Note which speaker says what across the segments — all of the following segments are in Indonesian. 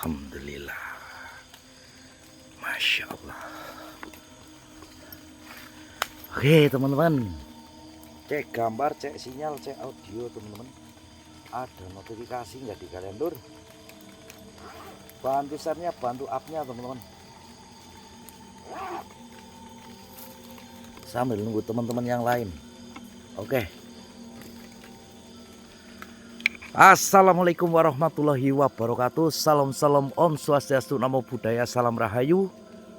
Speaker 1: Alhamdulillah. Masya Allah. Oke teman-teman, cek gambar, cek sinyal, cek audio teman-teman. Ada notifikasi nggak di kalian lur? Bantu share-nya, bantu up-nya teman-teman. Sambil nunggu teman-teman yang lain. Oke. Assalamualaikum warahmatullahi wabarakatuh. Salam Om Swastiastu, Namo Buddhaya, salam Rahayu,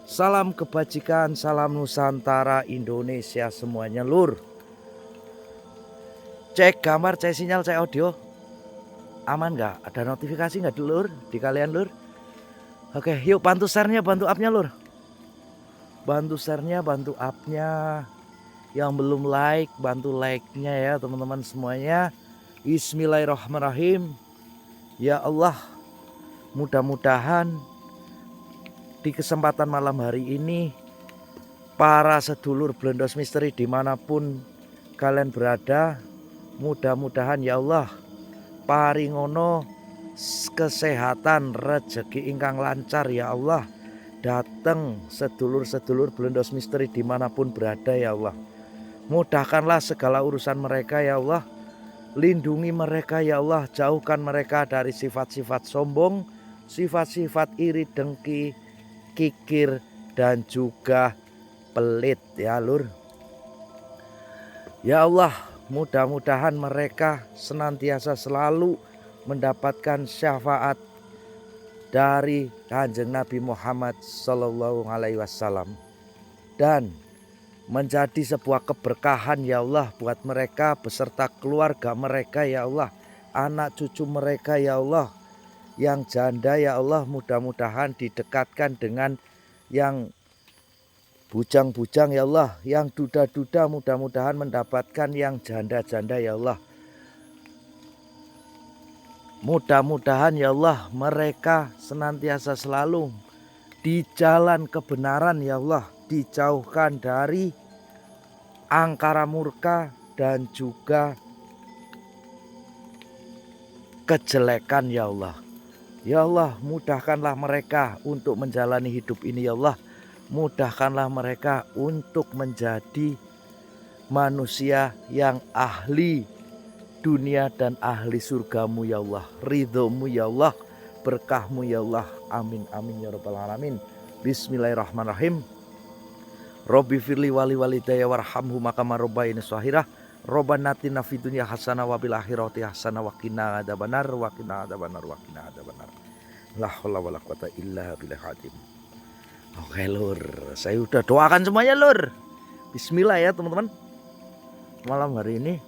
Speaker 1: salam kebajikan, salam Nusantara Indonesia semuanya lur. Cek gambar, cek sinyal, cek audio. Aman nggak? Ada notifikasi nggak lur di kalian lur? Oke, yuk bantu share-nya, bantu up-nya lur. Bantu share-nya, bantu up-nya. Yang belum like, bantu like-nya ya teman-teman semuanya. Bismillahirrahmanirrahim. Ya Allah, mudah-mudahan di kesempatan malam hari ini para sedulur Blendos Misteri dimanapun kalian berada, mudah-mudahan ya Allah paringono kesehatan, rezeki ingkang lancar ya Allah datang sedulur-sedulur Blendos Misteri dimanapun berada ya Allah. Mudahkanlah segala urusan mereka ya Allah. Lindungi mereka ya Allah, jauhkan mereka dari sifat-sifat sombong, sifat-sifat iri dengki, kikir dan juga pelit ya lur. Ya Allah, mudah-mudahan mereka senantiasa selalu mendapatkan syafaat dari Kanjeng Nabi Muhammad Sallallahu Alaihi Wasallam dan menjadi sebuah keberkahan ya Allah buat mereka beserta keluarga mereka ya Allah, anak cucu mereka ya Allah, yang janda ya Allah mudah-mudahan didekatkan dengan yang bujang-bujang ya Allah, yang duda-duda mudah-mudahan mendapatkan yang janda-janda ya Allah. Mudah-mudahan ya Allah mereka senantiasa selalu di jalan kebenaran ya Allah, dijauhkan dari angkara murka dan juga kejelekan ya Allah. Ya Allah, mudahkanlah mereka untuk menjalani hidup ini ya Allah. Mudahkanlah mereka untuk menjadi manusia yang ahli dunia dan ahli surgamu ya Allah. Ridhomu ya Allah, berkahmu ya Allah. Amin amin ya rabbal alamin. Bismillahirrahmanirrahim. Robbi firli wali walidayya warhamhu makama robbayani shahirah. Robbana atina fid dunya hasanah wa bil akhirati hasanah wa qina adzabannar wa qina adzabannar wa qina adzabannar. La haula wala quwata illa billahil azim. Oke lur, saya udah doakan semuanya lur. Bismillah ya teman-teman. Malam hari ini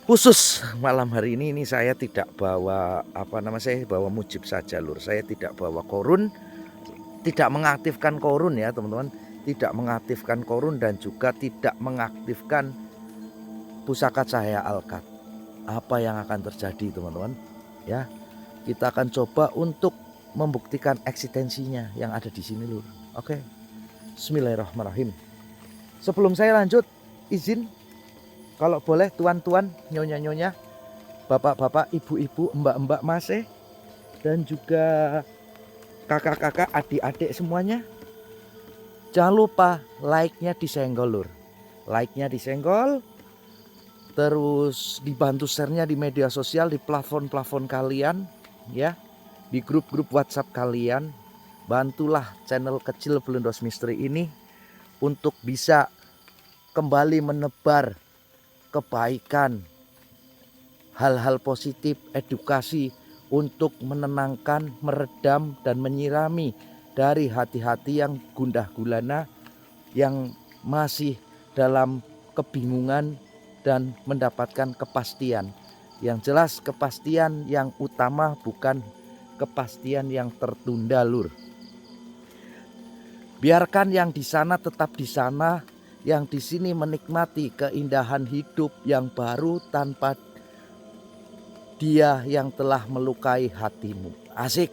Speaker 1: khusus malam hari ini saya tidak bawa saya bawa mujib saja lur. Saya tidak bawa korun. Tidak mengaktifkan korun ya teman-teman, tidak mengaktifkan korun dan juga tidak mengaktifkan pusaka cahaya alkat. Apa yang akan terjadi teman-teman ya, kita akan coba untuk membuktikan eksistensinya yang ada di sini lur. Oke, bismillahirrahmanirrahim. Sebelum saya lanjut, izin kalau boleh tuan-tuan, nyonya-nyonya, bapak-bapak, ibu-ibu, mbak-mbak masih dan juga kakak-kakak, adik-adik semuanya, jangan lupa like-nya disenggol lur. Like-nya disenggol, terus dibantu share-nya di media sosial, di platform-platform kalian ya, di grup-grup WhatsApp kalian. Bantulah channel kecil Blendos Misteri ini untuk bisa kembali menebar kebaikan, hal-hal positif, edukasi untuk menenangkan, meredam dan menyirami dari hati-hati yang gundah gulana, yang masih dalam kebingungan dan mendapatkan kepastian. Yang jelas kepastian yang utama, bukan kepastian yang tertunda lur. Biarkan yang di sana tetap di sana, yang di sini menikmati keindahan hidup yang baru tanpa dia yang telah melukai hatimu. Asik.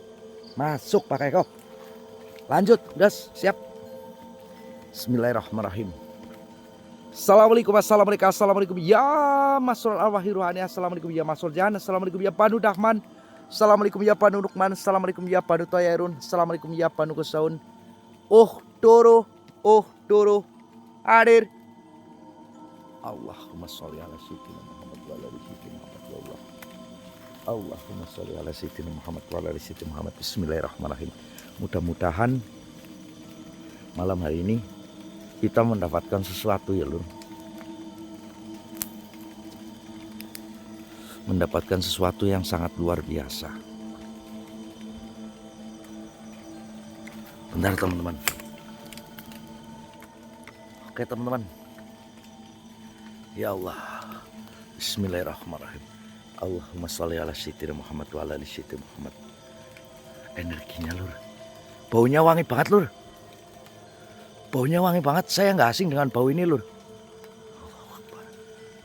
Speaker 1: Masuk pakai kok. Lanjut, gas, siap. Bismillahirrahmanirrahim. Assalamualaikum, assalamualaikum ya masrul arwahi ruhani, assalamualaikum ya masrul jahan, assalamualaikum ya Banu Dahman, Assalamualaikum ya Panu Nukman. Assalamualaikum ya Panu Toyarun. Assalamualaikum ya Panu Kusaun. Oh Doro hadir. Allahumma sholli ala sayyidina Muhammad wa ala ali sayyidina Muhammad ya Allah. Allahumma sholli ala sayyidina Muhammad wa ala ali sayyidina Muhammad. Bismillahirrahmanirrahim. Mudah-mudahan malam hari ini kita mendapatkan sesuatu ya Lur. Mendapatkan sesuatu yang sangat luar biasa. Bentar teman-teman. Oke teman-teman. Ya Allah. Bismillahirrahmanirrahim. Allahumma sholli ala sayyidina Muhammad wa ala ali sayyidina Muhammad. Energinya Lur. Baunya wangi banget Lur. Baunya wangi banget. Saya nggak asing dengan bau ini Lur. Allahu Akbar.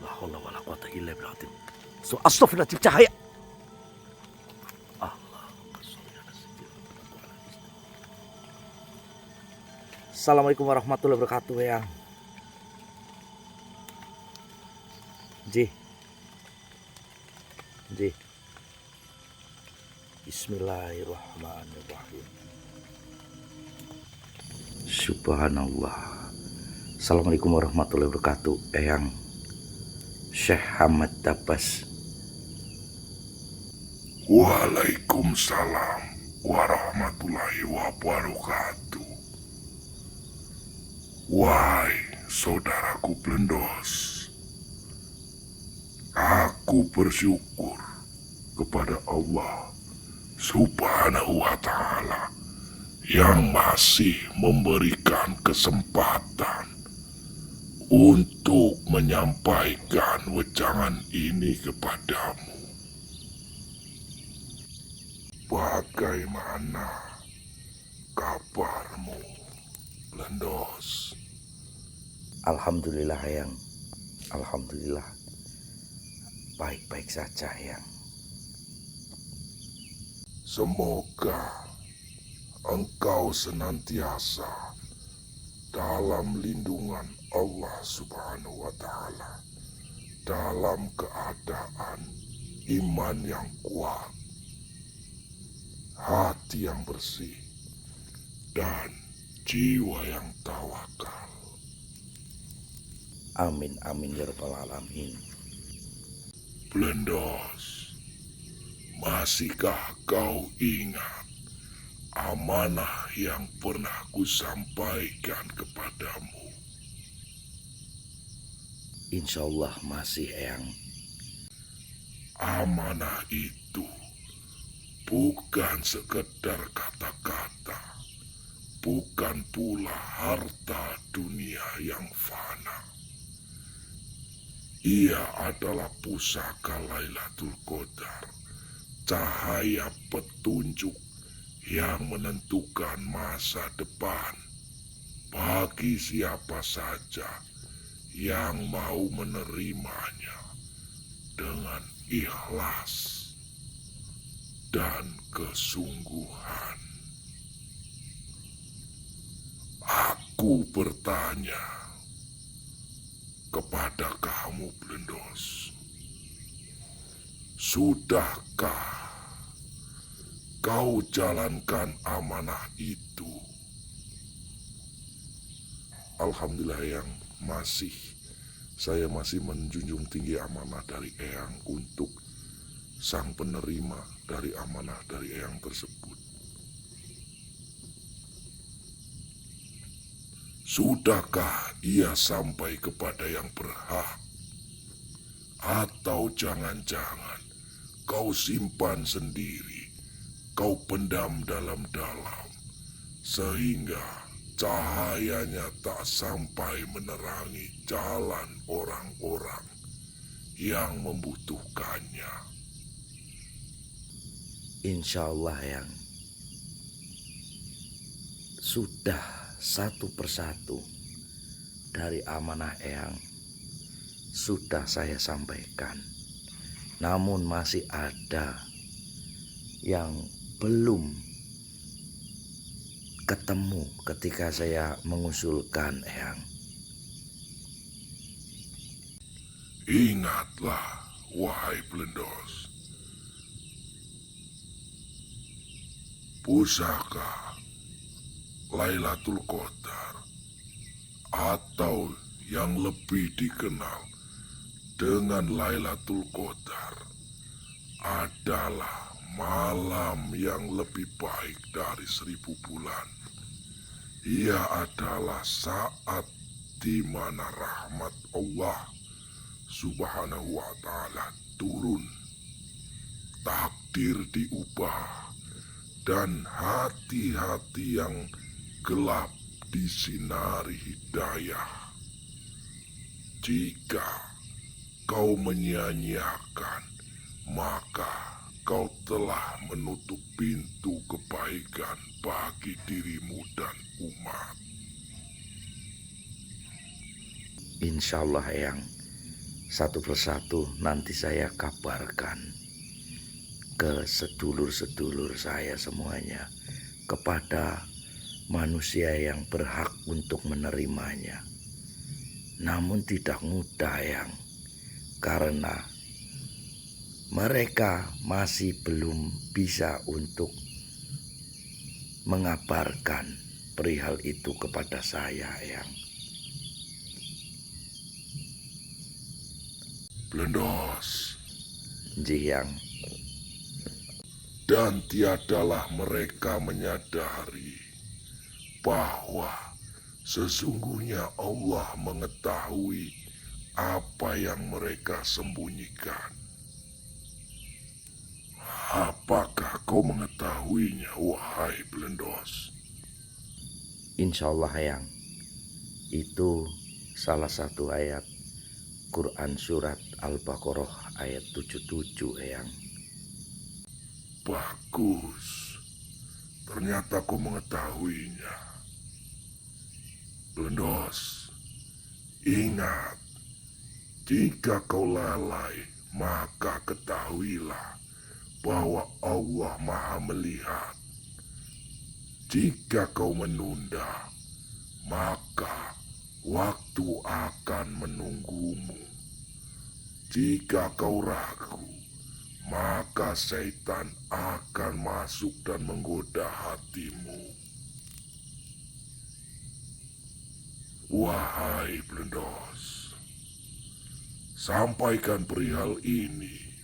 Speaker 1: La haula wala quwata illa billah. So, astagfirullahaladzim, cahaya. Assalamualaikum warahmatullahi wabarakatuh ya. Ji. Bismillahirrahmanirrahim. Subhanallah. Assalamualaikum warahmatullahi wabarakatuh. Eyang Syekh Hamad Tabas.
Speaker 2: Waalaikumsalam warahmatullahi wabarakatuh. Wahai saudaraku Blendos, aku bersyukur kepada Allah Subhanahu wa Ta'ala yang masih memberikan kesempatan untuk menyampaikan wejangan ini kepadamu. Bagaimana kabarmu, Blendos?
Speaker 1: Alhamdulillah Yang. Alhamdulillah. Baik-baik saja Yang.
Speaker 2: Semoga engkau senantiasa dalam lindungan Allah Subhanahu wa Ta'ala, dalam keadaan iman yang kuat, hati yang bersih, dan jiwa yang tawakal.
Speaker 1: Amin amin ya rabbal alamin.
Speaker 2: Blendos, masihkah kau ingat amanah yang pernah kusampaikan kepadamu?
Speaker 1: Insya Allah masih Eyang.
Speaker 2: Amanah itu bukan sekedar kata-kata, bukan pula harta dunia yang fana. Ia adalah pusaka Lailatul Qadar, cahaya petunjuk yang menentukan masa depan bagi siapa saja yang mau menerimanya dengan ikhlas dan kesungguhan. Aku bertanya kepada kamu Blendos, sudahkah kau jalankan amanah itu? Alhamdulillah yang saya masih menjunjung tinggi amanah dari Eyang untuk sang penerima dari amanah dari Eyang tersebut. Sudahkah ia sampai kepada yang berhak? Atau jangan-jangan kau simpan sendiri, kau pendam dalam-dalam, sehingga cahayanya tak sampai menerangi jalan orang-orang yang membutuhkannya?
Speaker 1: Insya Allah Yang. Sudah satu persatu dari amanah Eyang sudah saya sampaikan. Namun masih ada yang belum ketemu ketika saya mengusulkan Eyang.
Speaker 2: Ingatlah, wahai Blendos, Pusaka Lailatul Qadar, atau yang lebih dikenal dengan Lailatul Qadar, adalah malam yang lebih baik dari 1000 bulan. Ia adalah saat di mana rahmat Allah Subhanahu wa Ta'ala turun, takdir diubah, dan hati-hati yang gelap disinari hidayah. Jika kau menyia-nyiakan, maka kau telah menutup pintu kebaikan bagi dirimu dan umat.
Speaker 1: Insya Allah Eyang, satu persatu nanti saya kabarkan ke sedulur-sedulur saya semuanya, kepada manusia yang berhak untuk menerimanya. Namun tidak mudah Eyang, karena mereka masih belum bisa untuk mengabarkan perihal itu kepada saya Eyang.
Speaker 2: Blendos,
Speaker 1: Yang
Speaker 2: dan tiadalah mereka menyadari bahwa sesungguhnya Allah mengetahui apa yang mereka sembunyikan. Apakah kau mengetahuinya, wahai Blendos?
Speaker 1: insya Allah Eyang, itu salah satu ayat Quran surat Al-Baqarah ayat 77 Eyang.
Speaker 2: Bagus, ternyata kau mengetahuinya. Blendos, ingat, jika kau lalai, maka ketahuilah bahwa Allah Maha Melihat. Jika kau menunda, maka waktu akan menunggumu. Jika kau ragu, maka setan akan masuk dan menggoda hatimu. Wahai Blendos, sampaikan perihal ini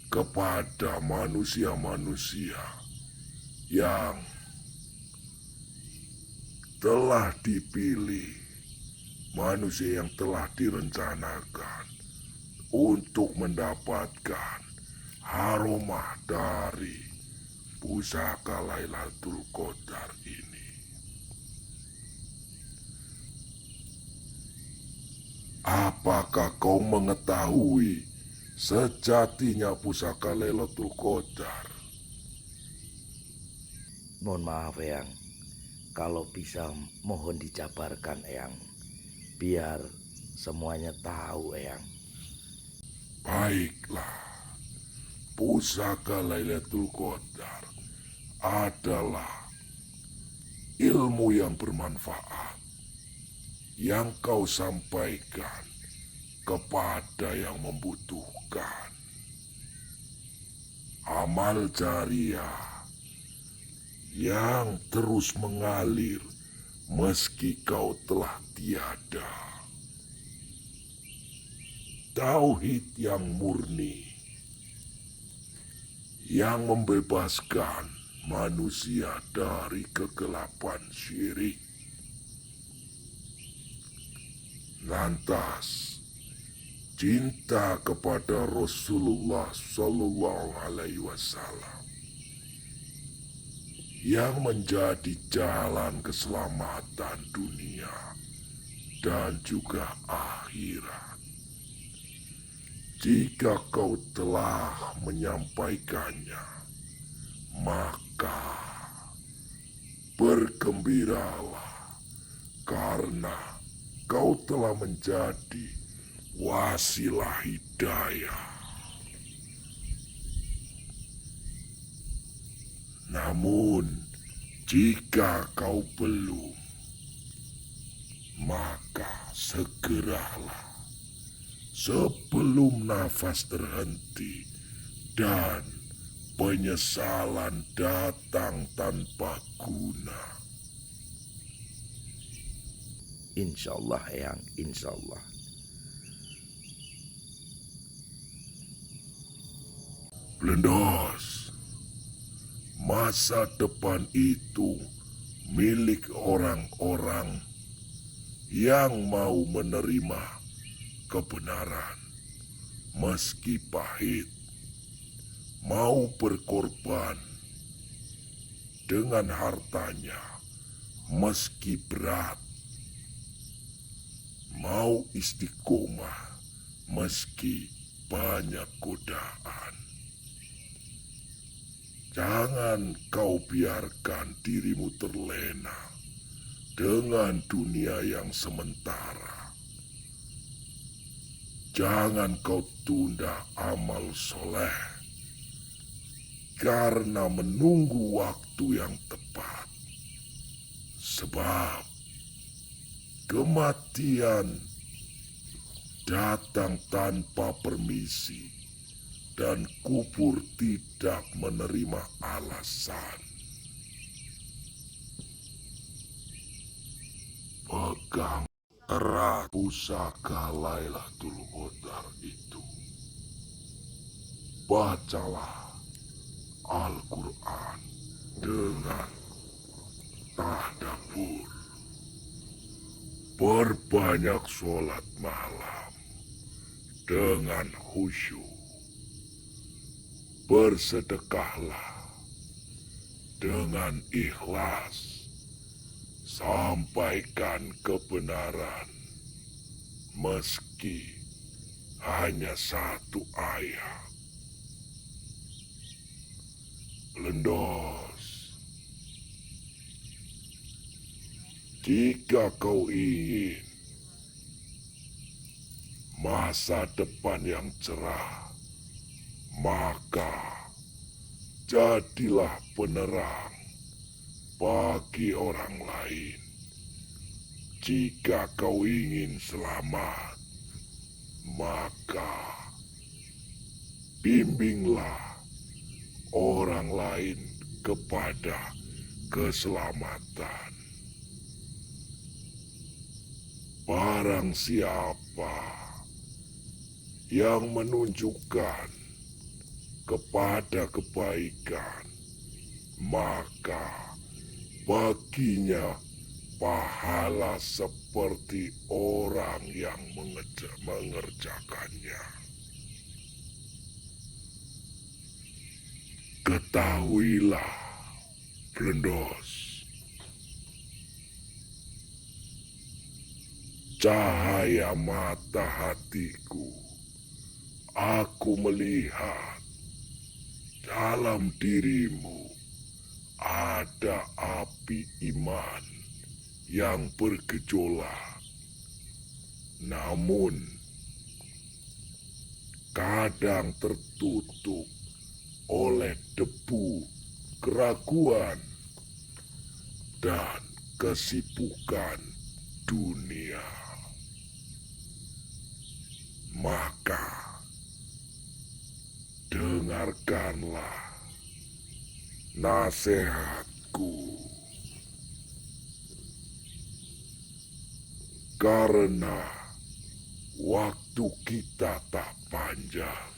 Speaker 2: kepada manusia-manusia yang telah dipilih, manusia yang telah direncanakan untuk mendapatkan aroma dari pusaka Lailatul Qadar ini. Apakah kau mengetahui sejatinya pusaka Lailatul Qadar?
Speaker 1: Mohon maaf Eyang, kalau bisa mohon dijabarkan Eyang, biar semuanya tahu Eyang.
Speaker 2: Baiklah, pusaka Lailatul Qadar adalah ilmu yang bermanfaat yang kau sampaikan kepada yang membutuhkan. Amal jariah yang terus mengalir meski kau telah tiada. Tauhid yang murni yang membebaskan manusia dari kegelapan syirik. Lantas, cinta kepada Rasulullah Shallallahu Alaihi Wasallam yang menjadi jalan keselamatan dunia dan juga akhirat. Jika kau telah menyampaikannya, maka bergembiralah karena kau telah menjadi wasilah hidayah. Namun, jika kau belum, maka segeralah sebelum nafas terhenti dan penyesalan datang tanpa guna.
Speaker 1: Insya Allah Eyang, insya Allah.
Speaker 2: Blendos, masa depan itu milik orang-orang yang mau menerima kebenaran meski pahit, mau berkorban dengan hartanya meski berat, mau istiqomah meski banyak godaan. Jangan kau biarkan dirimu terlena dengan dunia yang sementara. Jangan kau tunda amal soleh karena menunggu waktu yang tepat. Sebab kematian datang tanpa permisi dan kubur tidak menerima alasan. Pegang erat pusaka Lailatul Qadar itu. Bacalah Al-Quran dengan tadabbur. Perbanyak sholat malam dengan khusyuk. Bersedekahlah dengan ikhlas. Sampaikan kebenaran meski hanya satu ayat. Blendos, jika kau ingin masa depan yang cerah, maka jadilah penerang bagi orang lain. Jika kau ingin selamat, maka bimbinglah orang lain kepada keselamatan. Barang siapa yang menunjukkan kepada kebaikan, maka baginya pahala seperti orang yang mengerjakannya. Ketahuilah, Blendos, cahaya mata hatiku, aku melihat dalam dirimu ada api iman yang bergejolak. Namun, kadang tertutup oleh debu keraguan dan kesibukan dunia. Maka dengarkanlah nasihatku, karena waktu kita tak panjang,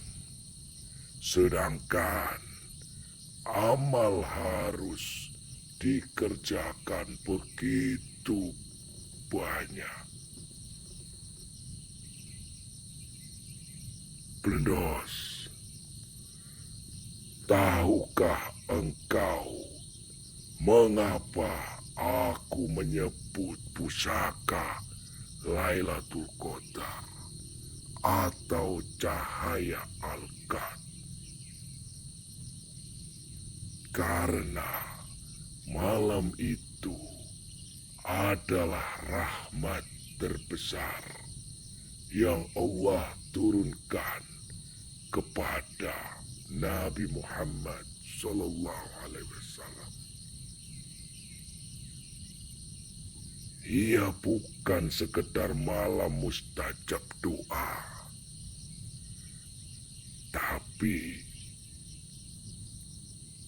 Speaker 2: sedangkan amal harus dikerjakan begitu banyak. Blendos, tahukah engkau mengapa aku menyebut pusaka Lailatul Qadar atau cahaya Al-Qad? Karena malam itu adalah rahmat terbesar yang Allah turunkan kepada Nabi Muhammad Sallallahu Alaihi Wasallam. Ia bukan sekedar malam mustajab doa, tapi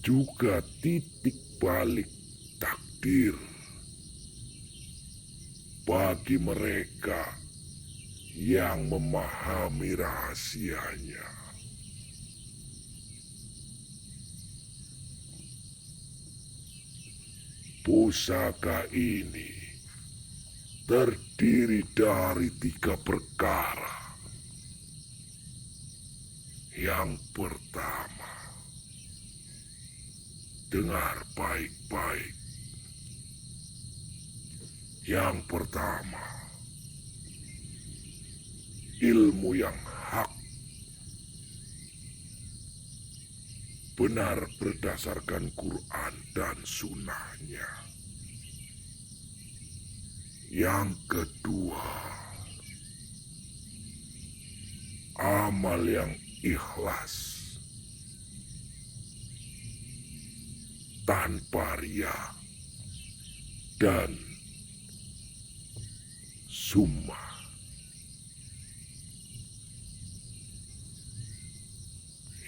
Speaker 2: juga titik balik takdir bagi mereka yang memahami rahasianya. Pusaka ini terdiri dari 3 perkara. Yang pertama, dengar baik-baik. Yang pertama, ilmu yang hak, benar berdasarkan Quran dan sunnahnya. Yang kedua, amal yang ikhlas, tanpa riya dan summa.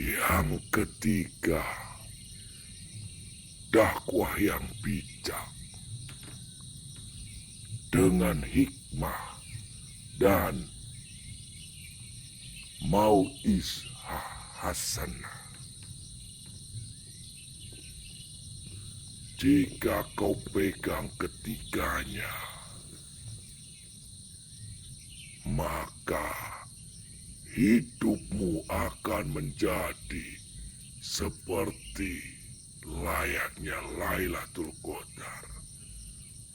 Speaker 2: Yang ketiga, dakwah yang bijak dengan hikmah dan mau'izah hasanah. Jika kau pegang ketiganya, maka hidupmu akan menjadi seperti layaknya Lailatul Qadar,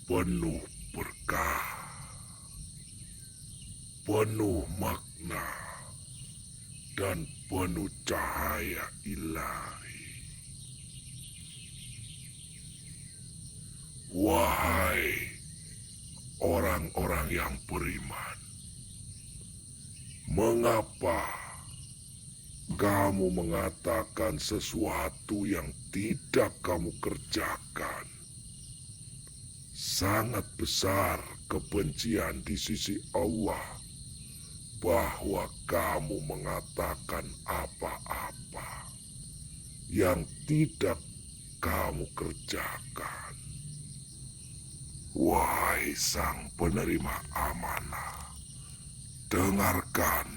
Speaker 2: penuh berkah, penuh makna, dan penuh cahaya ilahi. Wahai orang-orang yang beriman, mengapa kamu mengatakan sesuatu yang tidak kamu kerjakan? Sangat besar kebencian di sisi Allah bahwa kamu mengatakan apa-apa yang tidak kamu kerjakan. Wahai sang penerima amanah, dengarkan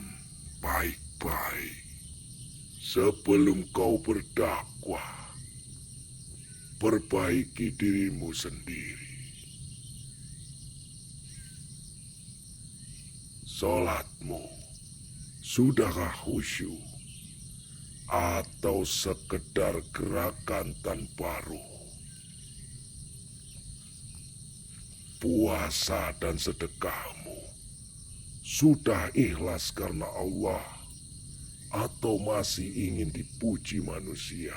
Speaker 2: baik-baik. Sebelum kau berdakwah, perbaiki dirimu sendiri. Salatmu sudahkah khusyuk atau sekedar gerakan tanpa ruh? Puasa dan sedekahmu sudah ikhlas karena Allah atau masih ingin dipuji manusia?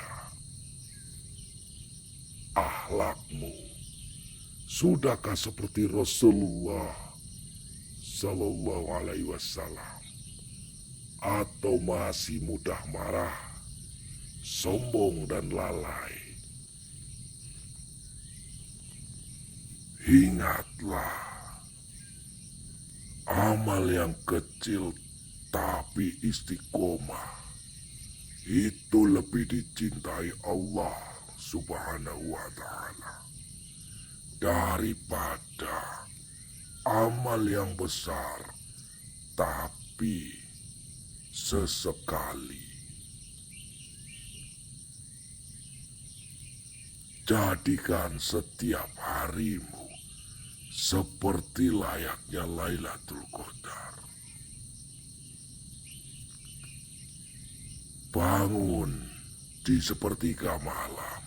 Speaker 2: Akhlakmu sudahkah seperti Rasulullah Sallallahu Alaihi Wasallam atau masih mudah marah, sombong dan lalai? Ingatlah, amal yang kecil tapi istiqomah itu lebih dicintai Allah Subhanahu wa Ta'ala daripada amal yang besar tapi sesekali. Jadikan setiap harimu seperti layaknya Lailatul Qadar. Bangun di sepertiga malam,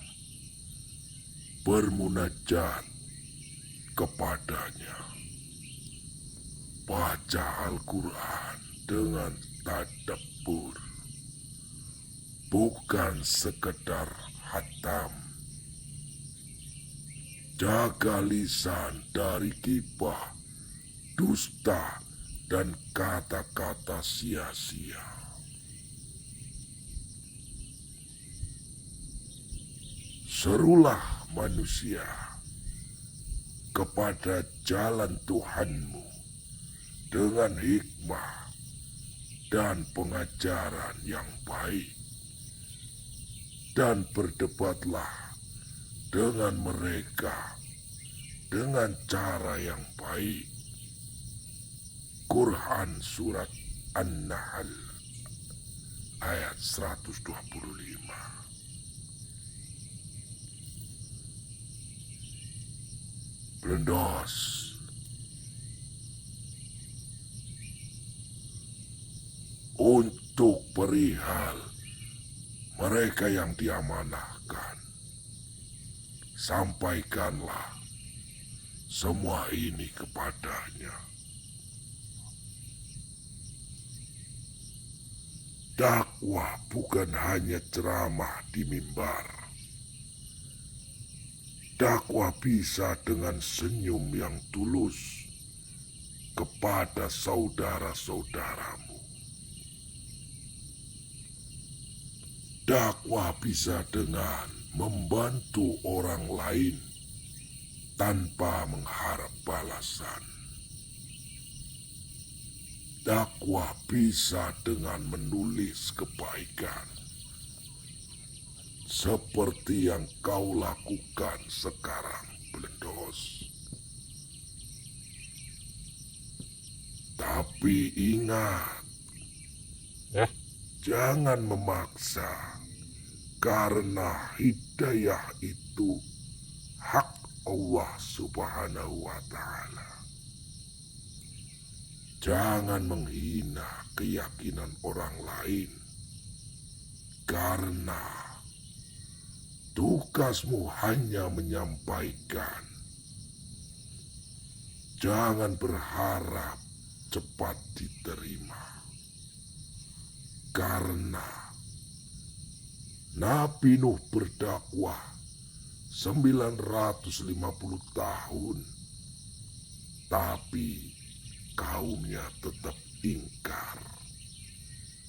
Speaker 2: bermunajat kepadanya, baca Al-Quran dengan tadabbur, bukan sekedar hatam. Jaga lisan dari gibah, dusta, dan kata-kata sia-sia. Serulah manusia kepada jalan Tuhanmu dengan hikmah dan pengajaran yang baik. dan berdebatlah dengan mereka dengan cara yang baik. Quran Surat An-Nahl ayat 125. Blendos, untuk perihal mereka yang diamanahkan, sampaikanlah semua ini kepadanya. Dakwah bukan hanya ceramah di mimbar. Dakwah bisa dengan senyum yang tulus kepada saudara-saudaramu. Dakwah bisa dengan membantu orang lain tanpa mengharap balasan. Dakwah bisa dengan menulis kebaikan, seperti yang kau lakukan sekarang, Blendos. Tapi ingat, jangan memaksa, karena hidayah itu hak Allah Subhanahu wa Ta'ala. Jangan menghina keyakinan orang lain, karena tugasmu hanya menyampaikan. Jangan berharap cepat diterima, karena Nabi Nuh berdakwah 950 tahun, tapi kaumnya tetap ingkar.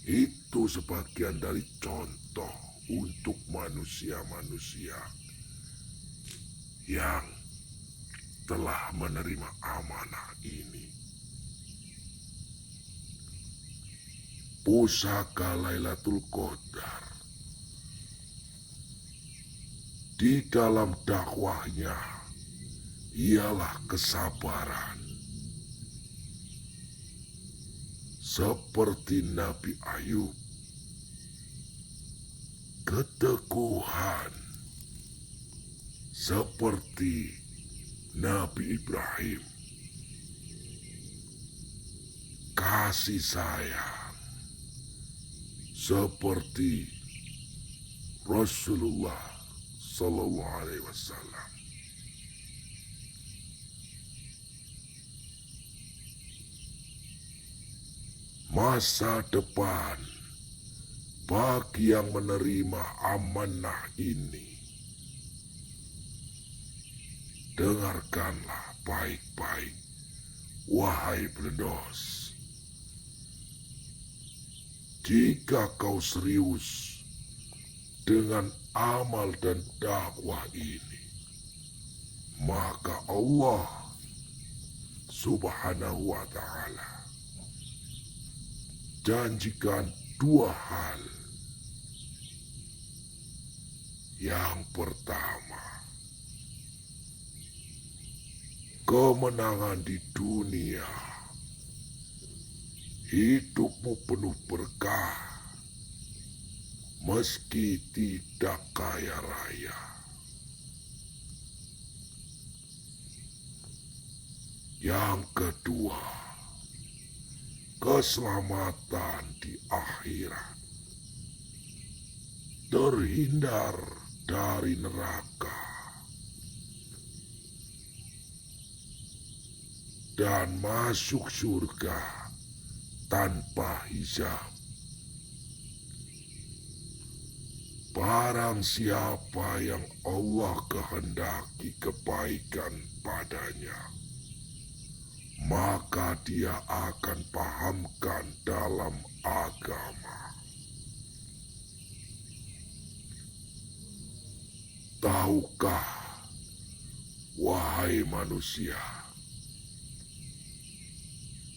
Speaker 2: Itu sebagian dari contoh untuk manusia-manusia yang telah menerima amanah ini. Pusaka Lailatul Qadar di dalam dakwahnya ialah kesabaran. Seperti Nabi Ayub, keteguhan seperti Nabi Ibrahim, kasih sayang seperti Rasulullah Sallallahu Alaihi Wasallam. Masa depan bagi yang menerima amanah ini, dengarkanlah baik-baik, wahai Blendos. Jika kau serius dengan amal dan dakwah ini, maka Allah Subhanahu wa Ta'ala janjikan dua hal. Yang pertama, kemenangan di dunia, hidupmu penuh berkah, meski tidak kaya raya. Yang kedua, keselamatan di akhirat, terhindar dari neraka, dan masuk surga tanpa hisab. Barang siapa yang Allah kehendaki kebaikan padanya, maka dia akan pahamkan dalam agama. Tahukah, wahai manusia,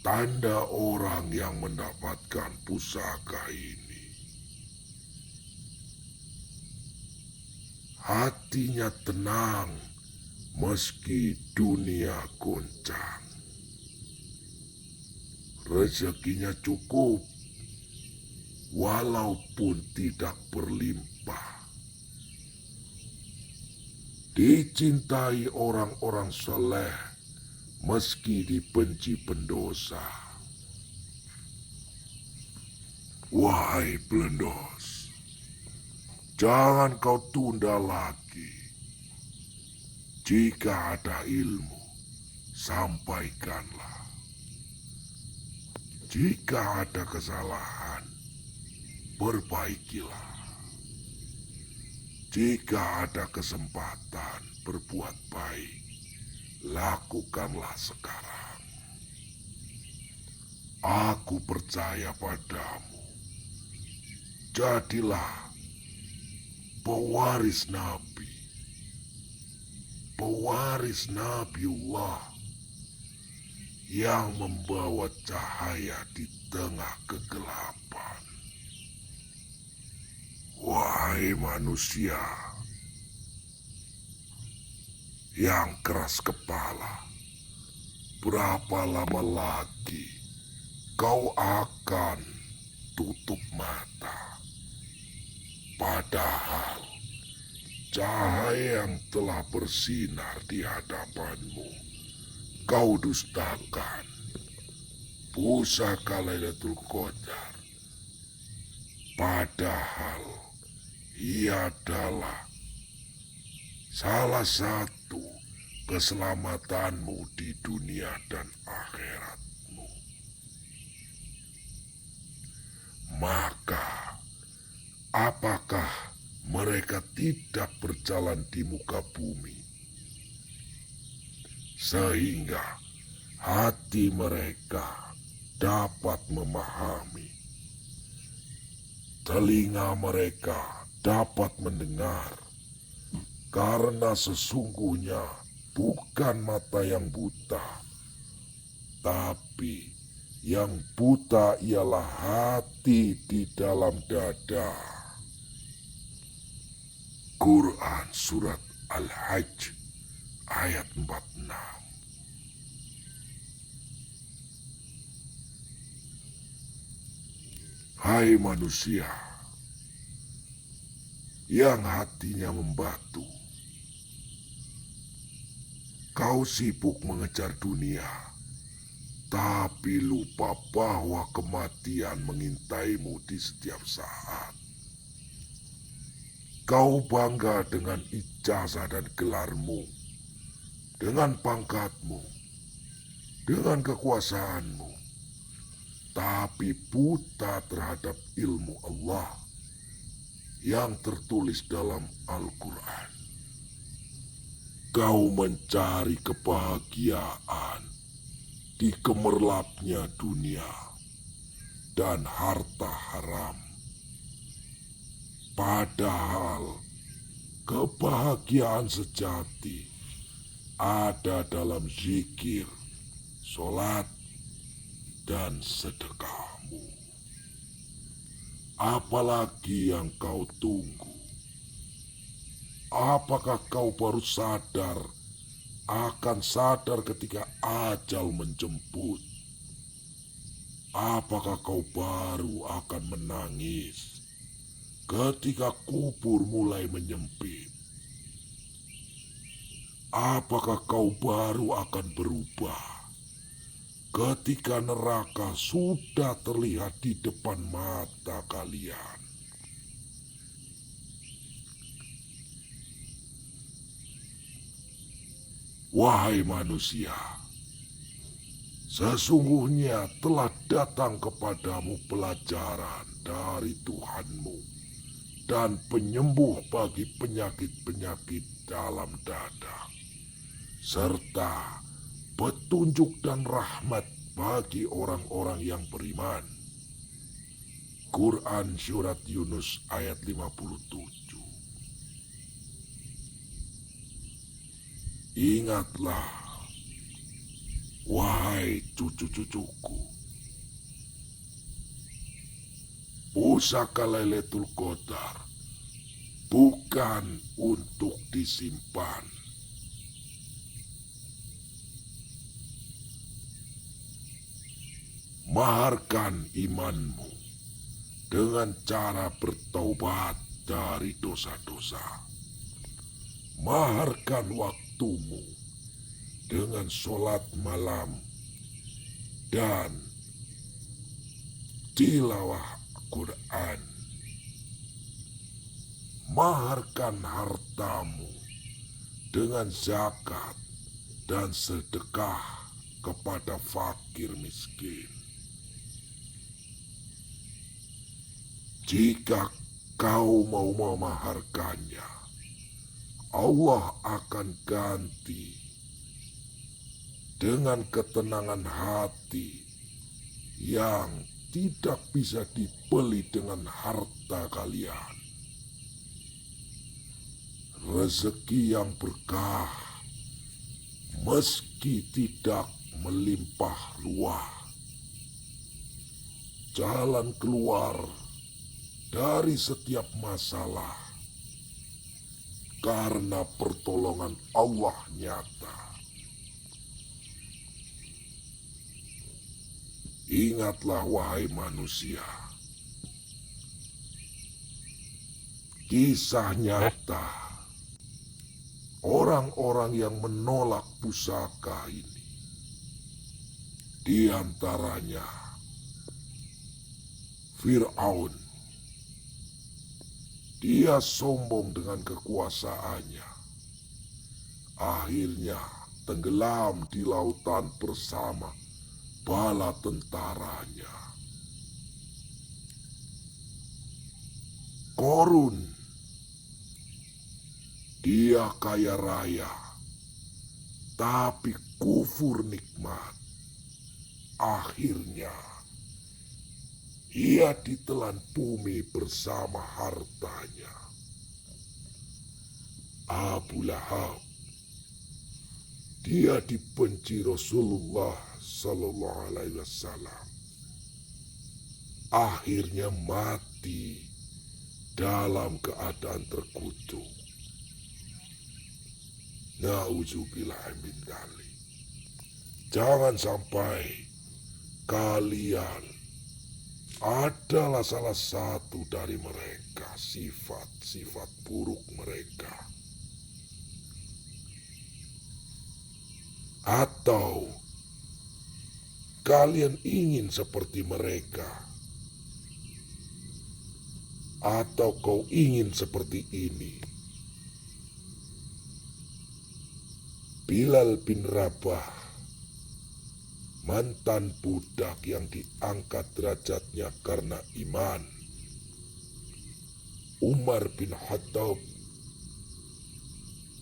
Speaker 2: tanda orang yang mendapatkan pusaka ini? hatinya tenang meski dunia goncang. Rezekinya cukup walaupun tidak berlimpah. Dicintai orang-orang saleh meski dibenci pendosa. Wahai belendos, jangan kau tunda lagi. Jika ada ilmu, sampaikanlah. Jika ada kesalahan, perbaikilah. Jika ada kesempatan berbuat baik, lakukanlah sekarang. Aku percaya padamu. Jadilah pewaris Nabi, pewaris Nabiullah yang membawa cahaya di tengah kegelapan. Wahai manusia yang keras kepala, berapa lama lagi kau akan tutup mata? Padahal cahaya yang telah bersinar di hadapanmu kau dustakan. Pusaka Lailatul Qadar, padahal ia adalah salah satu keselamatanmu di dunia dan akhiratmu. Maka apakah mereka tidak berjalan di muka bumi sehingga hati mereka dapat memahami, telinga mereka dapat mendengar, karena sesungguhnya bukan mata yang buta, tapi yang buta ialah hati di dalam dada. Quran Surat Al-Hajj ayat 46. Hai manusia yang hatinya membatu, kau sibuk mengejar dunia, tapi lupa bahwa kematian mengintaimu di setiap saat. Kau bangga dengan ijazah dan gelarmu, dengan pangkatmu, dengan kekuasaanmu, tapi buta terhadap ilmu Allah yang tertulis dalam Al-Quran. Kau mencari kebahagiaan di gemerlapnya dunia dan harta haram. Padahal kebahagiaan sejati ada dalam zikir, sholat, dan sedekahmu. Apalagi yang kau tunggu? Apakah kau baru akan sadar ketika ajal menjemput? Apakah kau baru akan menangis ketika kubur mulai menyempit? Apakah kau baru akan berubah ketika neraka sudah terlihat di depan mata kalian? Wahai manusia, sesungguhnya telah datang kepadamu pelajaran dari Tuhanmu dan penyembuh bagi penyakit-penyakit dalam dada, serta petunjuk dan rahmat bagi orang-orang yang beriman. Quran Surat Yunus ayat 57. Ingatlah, wahai cucu-cucuku, pusaka Lailatul Qadar bukan untuk disimpan. Maharkan imanmu dengan cara bertaubat dari dosa-dosa. Maharkan waktumu dengan sholat malam dan tilawah Quran. Maharkan hartamu dengan zakat dan sedekah kepada fakir miskin. Jika kau mau memaharkannya, Allah akan ganti dengan ketenangan hati yang tidak bisa dibeli dengan harta kalian. Rezeki yang berkah meski tidak melimpah ruah. Jalan keluar dari setiap masalah karena pertolongan Allah nyata. Ingatlah wahai manusia, kisah nyata orang-orang yang menolak pusaka ini. Di antaranya Fir'aun. Dia sombong dengan kekuasaannya. Akhirnya tenggelam di lautan bersama bala tentaranya. Korun. Dia kaya raya, tapi kufur nikmat. Akhirnya ia ditelan bumi bersama hartanya. Abu Lahab. Dia dibenci Rasulullah Sallallahu Alaihi Wasallam. Akhirnya mati dalam keadaan terkutuk. Nauzubillah min dzalik. Jangan sampai kalian adalah salah satu dari mereka, sifat-sifat buruk mereka. Atau kalian ingin seperti mereka. Atau kau ingin seperti ini. Bilal bin Rabah, mantan budak yang diangkat derajatnya karena iman. Umar bin Khattab,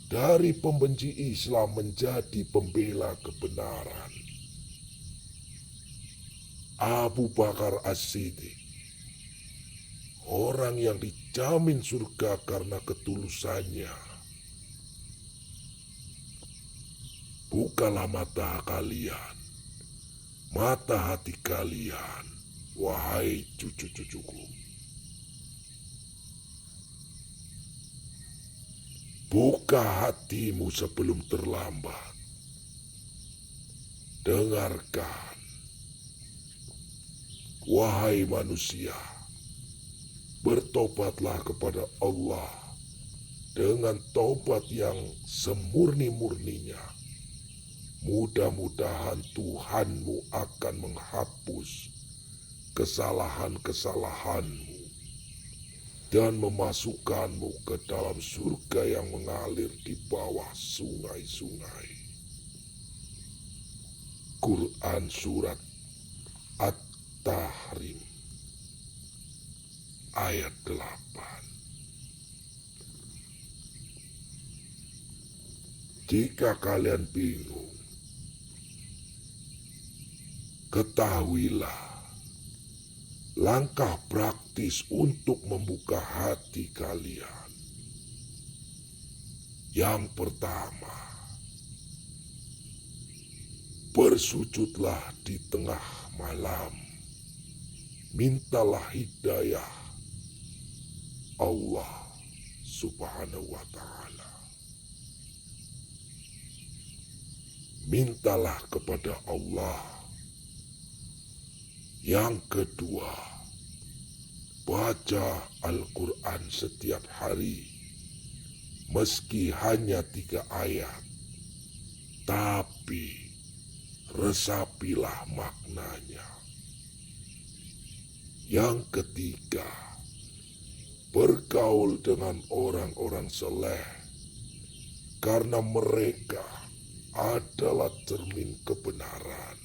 Speaker 2: dari pembenci Islam menjadi pembela kebenaran. Abu Bakar As-Siddiq, orang yang dijamin surga karena ketulusannya. Bukalah mata kalian, mata hati kalian, wahai cucu-cucuku. Buka hatimu sebelum terlambat. Dengarkan, wahai manusia, bertobatlah kepada Allah dengan taubat yang semurni-murninya. Mudah-mudahan Tuhanmu akan menghapus kesalahan-kesalahanmu dan memasukkanmu ke dalam surga yang mengalir di bawah sungai-sungai. Quran Surat At-Tahrim ayat 8. Jika kalian bingung, ketahuilah langkah praktis untuk membuka hati kalian. Yang pertama, bersujudlah di tengah malam. Mintalah hidayah Allah Subhanahu wa Ta'ala. Mintalah kepada Allah. Yang kedua, baca Al-Quran setiap hari, meski hanya 3 ayat, tapi resapilah maknanya. Yang ketiga, bergaul dengan orang-orang soleh, karena mereka adalah cermin kebenaran.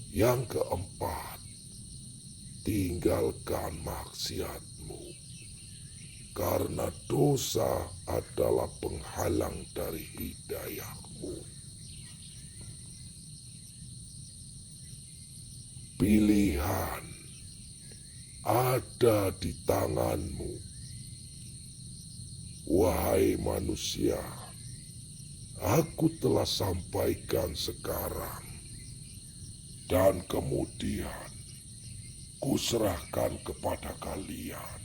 Speaker 2: Yang keempat, tinggalkan maksiatmu, karena dosa adalah penghalang dari hidayahmu. Pilihan ada di tanganmu, wahai manusia. Aku telah sampaikan sekarang, dan kemudian kuserahkan kepada kalian.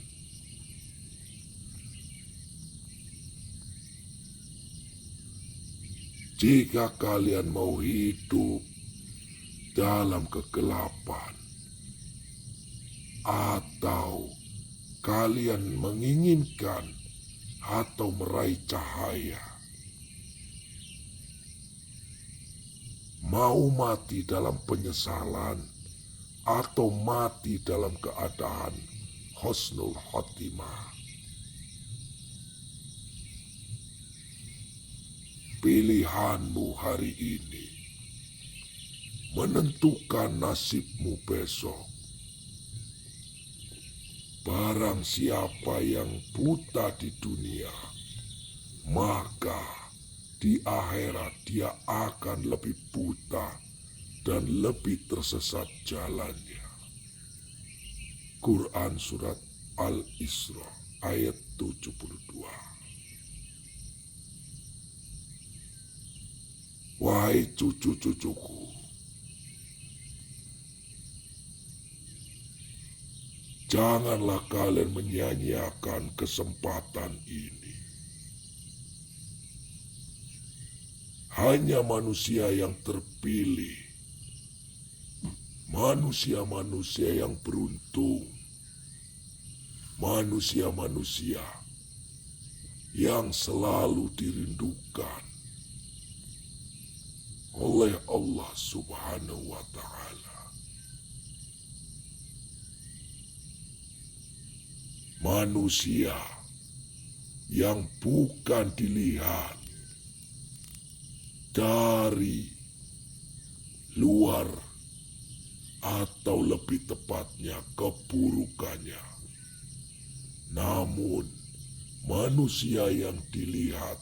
Speaker 2: Jika kalian mau hidup dalam kegelapan, atau kalian menginginkan atau meraih cahaya, mau mati dalam penyesalan atau mati dalam keadaan husnul khotimah, pilihanmu hari ini menentukan nasibmu besok. Barang siapa yang buta di dunia, maka di akhirat dia akan lebih buta dan lebih tersesat jalannya. Quran Surat Al-Isra ayat 72. Wahai cucu-cucuku, janganlah kalian menyia-nyiakan kesempatan ini. Hanya manusia yang terpilih, manusia-manusia yang beruntung, manusia-manusia yang selalu dirindukan oleh Allah Subhanahu wa Ta'ala. Manusia yang bukan dilihat dari luar, atau lebih tepatnya keburukannya, namun manusia yang dilihat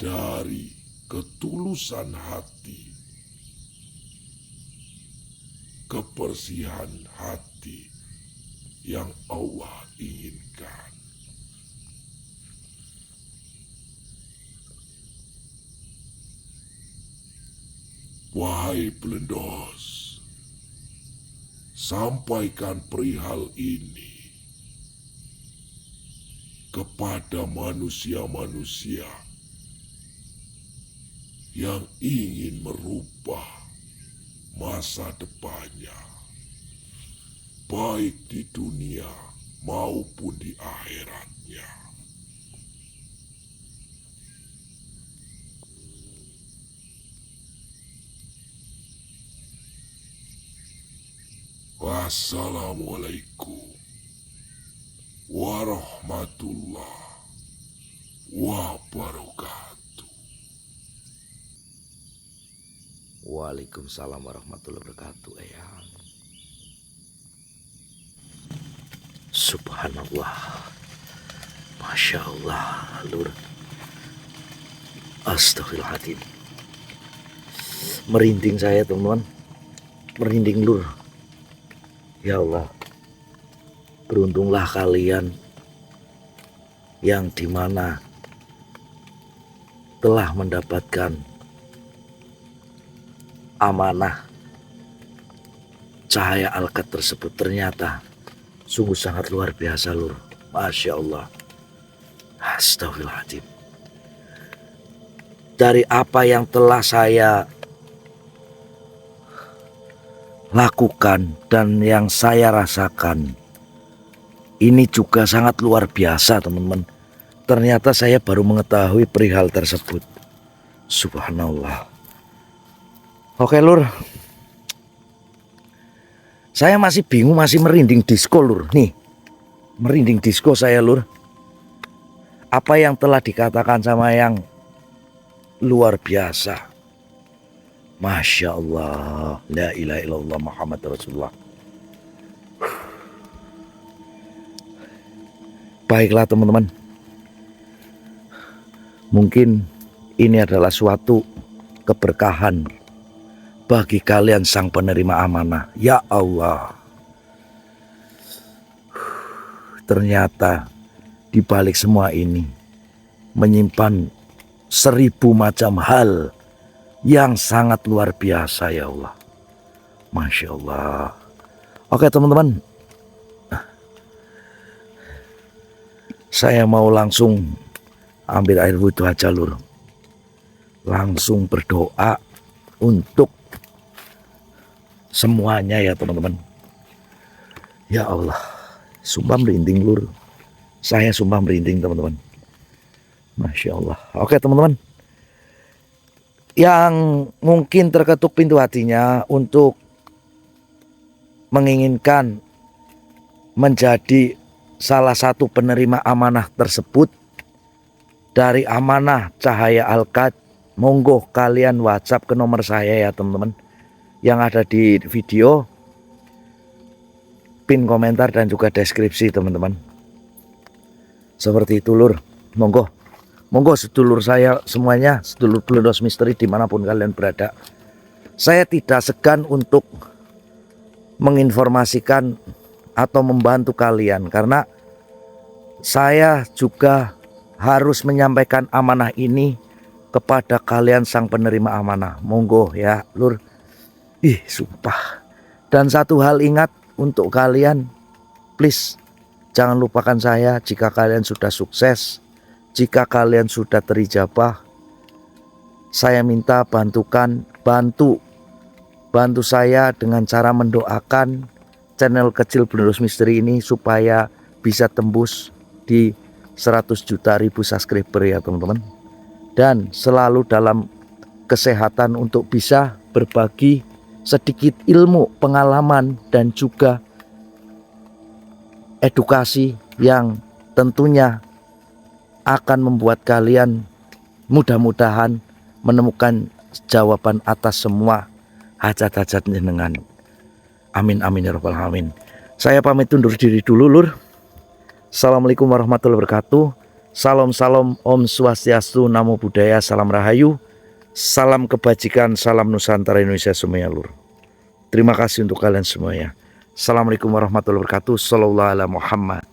Speaker 2: dari ketulusan hati, kebersihan hati yang Allah inginkan. Wahai belendos, sampaikan perihal ini kepada manusia-manusia yang ingin merubah masa depannya, baik di dunia maupun di akhiratnya. Wassalamualaikum warahmatullahi wabarakatuh.
Speaker 1: Waalaikumsalam warahmatullahi wabarakatuh. Eyang, subhanallah, masya Allah, lur. Astagfirullahaladzim, merinding saya teman-teman, merinding lur. Ya Allah, beruntunglah kalian yang dimana telah mendapatkan amanah cahaya Al-Qad tersebut. Ternyata sungguh sangat luar biasa lur. Masya Allah. Astagfirullahaladzim. Dari apa yang telah saya lakukan dan yang saya rasakan, ini juga sangat luar biasa teman-teman. Ternyata saya baru mengetahui perihal tersebut. Subhanallah. Oke lur, saya masih bingung, masih merinding disco lur. Nih, merinding disco saya lur. Apa yang telah dikatakan sama yang luar biasa. Masya Allah. La ilaha illallah Muhammad Rasulullah. Baiklah teman-teman. Mungkin ini adalah suatu keberkahan bagi kalian sang penerima amanah. Ya Allah. Ternyata di balik semua ini menyimpan 1000 macam hal yang sangat luar biasa ya Allah. Masya Allah. Oke teman-teman, saya mau langsung ambil air wudhu aja lur. Langsung berdoa untuk semuanya ya teman-teman. Ya Allah, sumpah merinding lur. Saya sumpah merinding teman-teman. Masya Allah. Oke teman-teman, yang mungkin terketuk pintu hatinya untuk menginginkan menjadi salah satu penerima amanah tersebut dari Amanah Cahaya Al-Qad, monggo kalian WhatsApp ke nomor saya ya teman-teman, yang ada di video, pin komentar dan juga deskripsi teman-teman. Seperti itu lur. Monggo sedulur saya semuanya, sedulur Bledos Misteri dimanapun kalian berada, saya tidak segan untuk menginformasikan atau membantu kalian, karena saya juga harus menyampaikan amanah ini kepada kalian sang penerima amanah. Monggo ya lur. Sumpah. Dan satu hal ingat untuk kalian, please jangan lupakan saya jika kalian sudah sukses, jika kalian sudah terijabah. Saya minta bantu saya dengan cara mendoakan channel kecil Bledos Misteri ini supaya bisa tembus di 100 juta ribu subscriber ya teman-teman. Dan selalu dalam kesehatan untuk bisa berbagi sedikit ilmu, pengalaman dan juga edukasi yang tentunya akan membuat kalian mudah-mudahan menemukan jawaban atas semua hajat-hajat jenengan. Amin amin ya rabbal alamin. Saya pamit undur diri dulu lur. Assalamualaikum warahmatullahi wabarakatuh. Salam Om Swastiastu, Namo Buddhaya, Salam Rahayu, salam kebajikan, salam Nusantara Indonesia semuanya lur. Terima kasih untuk kalian semuanya. Assalamualaikum warahmatullahi wabarakatuh. Sallallahu alaihi Muhammad.